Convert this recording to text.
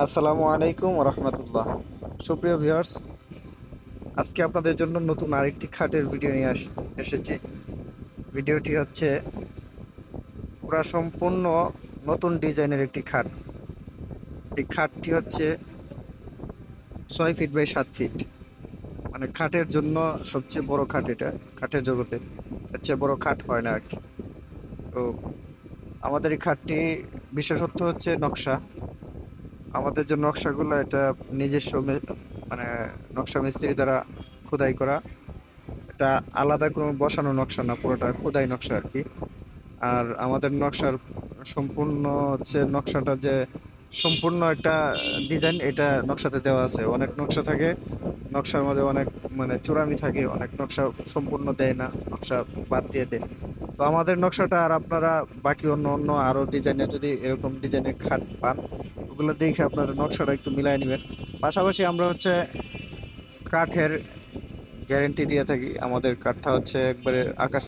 আসসালামু আলাইকুম রহমতুল্লাহ। সুপ্রিয় ভিউয়ার্স, আজকে আপনাদের জন্য নতুন আরেকটি খাটের ভিডিও নিয়ে এসেছি। ভিডিওটি হচ্ছে পুরা সম্পূর্ণ নতুন ডিজাইনের একটি খাট। এই খাটটি হচ্ছে 6 ফিট বাই 7 ফিট, মানে খাটের জন্য সবচেয়ে বড় খাট এটা। খাটের জগতে এর চেয়ে বড় খাট হয় না আর কি। তো আমাদের এই খাটটি বিশেষত্ব হচ্ছে নকশা। আমাদের যে নকশাগুলো এটা নিজস্ব মানে নকশা মিস্ত্রি দ্বারা খোদাই করা। এটা আলাদা কোনো বসানো নকশা না, পুরোটা খোদাই নকশা আর কি। আর আমাদের নকশার সম্পূর্ণ হচ্ছে নকশাটা যে সম্পূর্ণ একটা ডিজাইন, এটা নকশাতে দেওয়া আছে। অনেক নকশা থাকে, নকশার মধ্যে অনেক মানে চূড়ামি থাকে, অনেক নকশা সম্পূর্ণ দেয় না, নকশা বাদ দিয়ে দেয়। তো আমাদের নকশাটা, আর আপনারা বাকি অন্য অন্য আরো ডিজাইনে যদি এরকম ডিজাইনের খাট পান, ওগুলো দেখে আপনারা নকশাটা একটু মিলাই নেবেন। পাশাপাশি আমরা হচ্ছে কাঠের গ্যারেন্টি দিয়ে থাকি। আমাদের কাঠটা হচ্ছে একবারে আকাশ